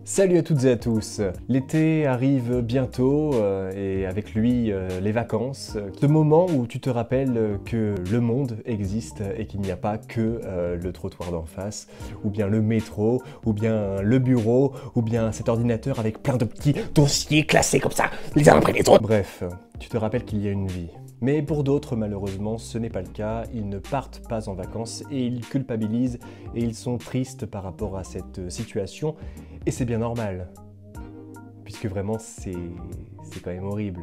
Salut à toutes et à tous. L'été arrive bientôt et avec lui les vacances. Ce moment où tu te rappelles que le monde existe et qu'il n'y a pas que le trottoir d'en face, ou bien le métro, ou bien le bureau, ou bien cet ordinateur avec plein de petits dossiers classés comme ça, les uns après les autres. Bref, tu te rappelles qu'il y a une vie. Mais pour d'autres, malheureusement, ce n'est pas le cas. Ils ne partent pas en vacances et ils culpabilisent et ils sont tristes par rapport à cette situation. Et c'est bien normal, puisque vraiment c'est quand même horrible,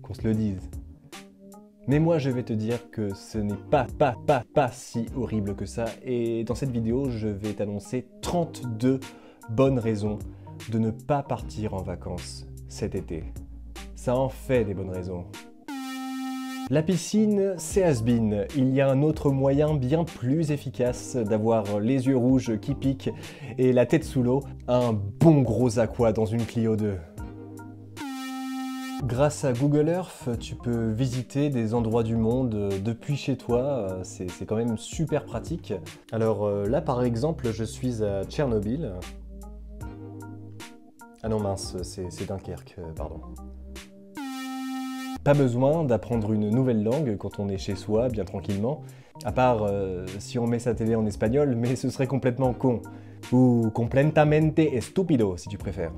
qu'on se le dise. Mais moi je vais te dire que ce n'est pas si horrible que ça, et dans cette vidéo je vais t'annoncer 32 bonnes raisons de ne pas partir en vacances cet été. Ça en fait des bonnes raisons. La piscine, c'est has-been. Il y a un autre moyen bien plus efficace d'avoir les yeux rouges qui piquent et la tête sous l'eau, un bon gros aqua dans une Clio 2. Grâce à Google Earth, tu peux visiter des endroits du monde depuis chez toi, c'est quand même super pratique. Alors là par exemple, je suis à Tchernobyl. Ah non mince, c'est Dunkerque, pardon. Pas besoin d'apprendre une nouvelle langue quand on est chez soi, bien tranquillement. À part si on met sa télé en espagnol, mais ce serait complètement con. Ou completamente estúpido, si tu préfères.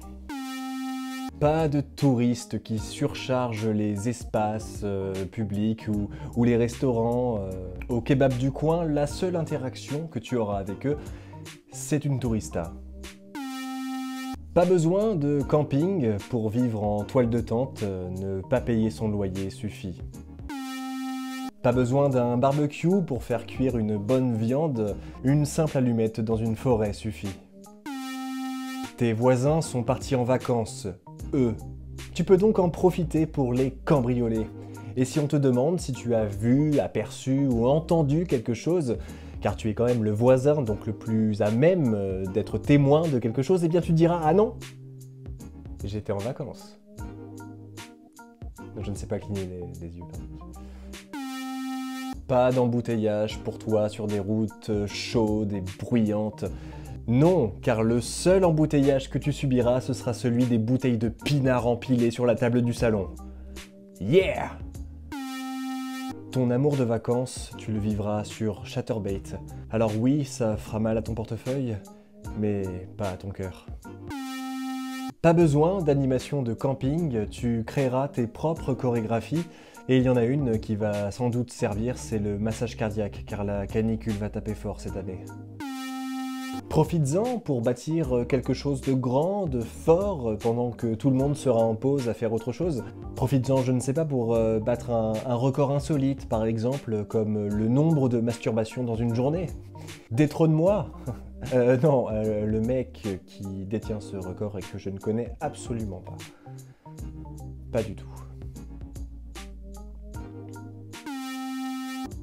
Pas de touristes qui surchargent les espaces publics ou les restaurants. Au kebab du coin, la seule interaction que tu auras avec eux, c'est une tourista. Pas besoin de camping pour vivre en toile de tente, ne pas payer son loyer suffit. Pas besoin d'un barbecue pour faire cuire une bonne viande, une simple allumette dans une forêt suffit. Tes voisins sont partis en vacances, eux. Tu peux donc en profiter pour les cambrioler. Et si on te demande si tu as vu, aperçu ou entendu quelque chose, car tu es quand même le voisin, donc le plus à même d'être témoin de quelque chose, eh bien tu diras « Ah non, j'étais en vacances ». Je ne sais pas cligner les yeux. Pas d'embouteillage pour toi sur des routes chaudes et bruyantes. Non, car le seul embouteillage que tu subiras, ce sera celui des bouteilles de pinard empilées sur la table du salon. Yeah! Ton amour de vacances, tu le vivras sur Chaturbate. Alors oui, ça fera mal à ton portefeuille, mais pas à ton cœur. Pas besoin d'animation de camping, tu créeras tes propres chorégraphies, et il y en a une qui va sans doute servir, c'est le massage cardiaque, car la canicule va taper fort cette année. Profites-en pour bâtir quelque chose de grand, de fort, pendant que tout le monde sera en pause à faire autre chose. Profites-en, je ne sais pas, pour battre un record insolite, par exemple, comme le nombre de masturbations dans une journée. Détrône-moi. Non, le mec qui détient ce record et que je ne connais absolument pas. Pas du tout.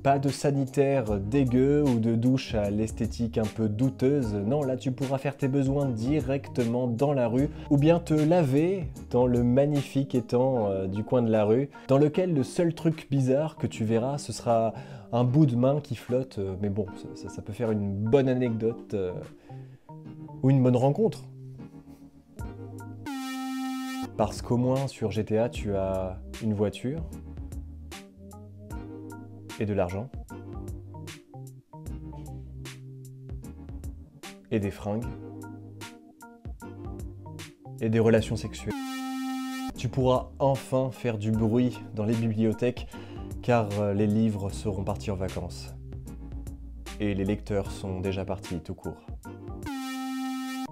Pas de sanitaire dégueu ou de douche à l'esthétique un peu douteuse. Non, là tu pourras faire tes besoins directement dans la rue ou bien te laver dans le magnifique étang du coin de la rue dans lequel le seul truc bizarre que tu verras, ce sera un bout de main qui flotte. Mais bon, ça peut faire une bonne anecdote ou une bonne rencontre. Parce qu'au moins sur GTA, tu as une voiture et de l'argent, et des fringues, et des relations sexuelles. Tu pourras enfin faire du bruit dans les bibliothèques, car les livres seront partis en vacances. Et les lecteurs sont déjà partis tout court.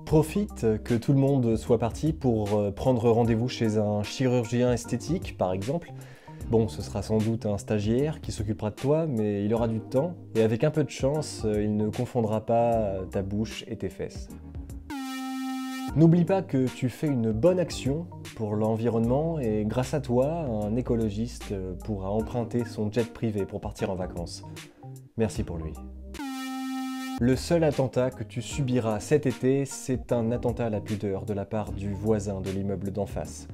Profite que tout le monde soit parti pour prendre rendez-vous chez un chirurgien esthétique, par exemple. Bon, ce sera sans doute un stagiaire qui s'occupera de toi, mais il aura du temps, et avec un peu de chance, il ne confondra pas ta bouche et tes fesses. N'oublie pas que tu fais une bonne action pour l'environnement, et grâce à toi, un écologiste pourra emprunter son jet privé pour partir en vacances. Merci pour lui. Le seul attentat que tu subiras cet été, c'est un attentat à la pudeur de la part du voisin de l'immeuble d'en face.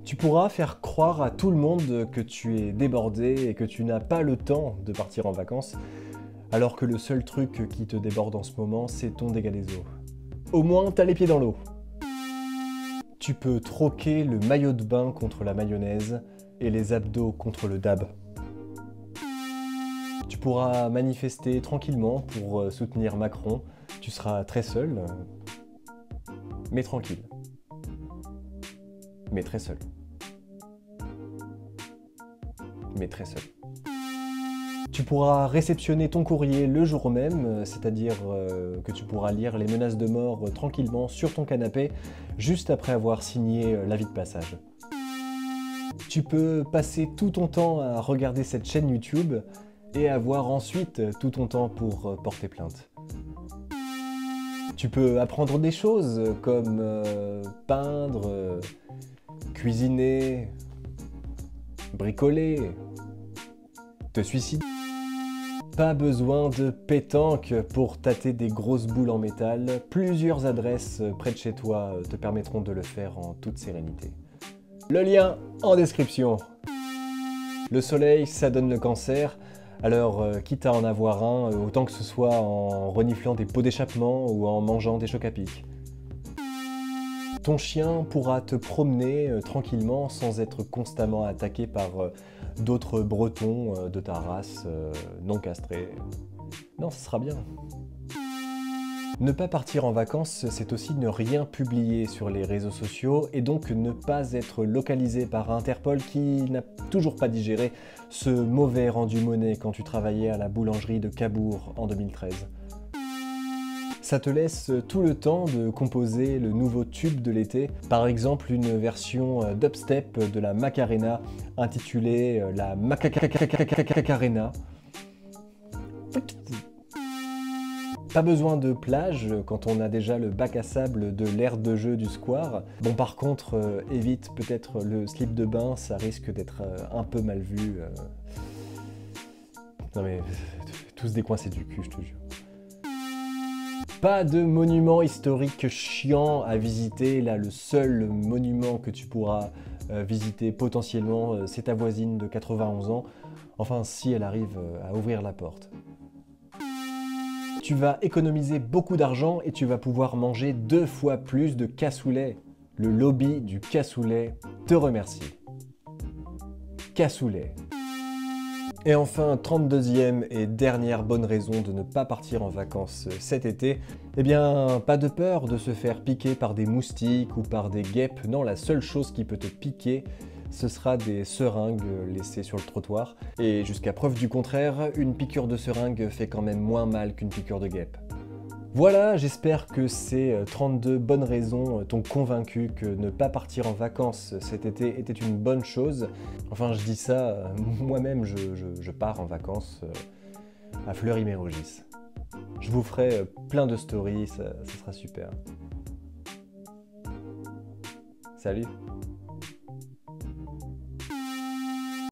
Tu pourras faire croire à tout le monde que tu es débordé et que tu n'as pas le temps de partir en vacances, alors que le seul truc qui te déborde en ce moment, c'est ton dégât des eaux. Au moins, t'as les pieds dans l'eau. Tu peux troquer le maillot de bain contre la mayonnaise et les abdos contre le dab. Tu pourras manifester tranquillement pour soutenir Macron. Tu seras très seul, mais tranquille. Mais très seul. Mais très seul. Tu pourras réceptionner ton courrier le jour même, c'est-à-dire que tu pourras lire les menaces de mort tranquillement sur ton canapé, juste après avoir signé l'avis de passage. Tu peux passer tout ton temps à regarder cette chaîne YouTube et avoir ensuite tout ton temps pour porter plainte. Tu peux apprendre des choses comme peindre, cuisiner, bricoler, te suicider. Pas besoin de pétanque pour tâter des grosses boules en métal. Plusieurs adresses près de chez toi te permettront de le faire en toute sérénité. Le lien en description. Le soleil, ça donne le cancer. Alors, quitte à en avoir un, autant que ce soit en reniflant des pots d'échappement ou en mangeant des chocs à pic. Ton chien pourra te promener tranquillement sans être constamment attaqué par d'autres bretons de ta race non castrés. Non, ce sera bien. Ne pas partir en vacances, c'est aussi ne rien publier sur les réseaux sociaux et donc ne pas être localisé par Interpol qui n'a toujours pas digéré ce mauvais rendu monnaie quand tu travaillais à la boulangerie de Cabourg en 2013. Ça te laisse tout le temps de composer le nouveau tube de l'été, par exemple une version dubstep de la Macarena intitulée la Macarena. Pas besoin de plage quand on a déjà le bac à sable de l'aire de jeu du square. Bon, par contre, évite peut-être le slip de bain, ça risque d'être un peu mal vu. Non mais, tous décoincés du cul, je te jure. Pas de monument historique chiant à visiter. Là, le seul monument que tu pourras visiter potentiellement, c'est ta voisine de 91 ans. Enfin, si elle arrive à ouvrir la porte. Tu vas économiser beaucoup d'argent et tu vas pouvoir manger 2 fois plus de cassoulet. Le lobby du cassoulet te remercie. Cassoulet. Et enfin, 32e et dernière bonne raison de ne pas partir en vacances cet été, eh bien, pas de peur de se faire piquer par des moustiques ou par des guêpes. Non, la seule chose qui peut te piquer, ce sera des seringues laissées sur le trottoir. Et jusqu'à preuve du contraire, une piqûre de seringue fait quand même moins mal qu'une piqûre de guêpe. Voilà, j'espère que ces 32 bonnes raisons t'ont convaincu que ne pas partir en vacances cet été était une bonne chose. Enfin, je dis ça, moi-même je pars en vacances à Fleury-Mérogis. Je vous ferai plein de stories, ça sera super. Salut!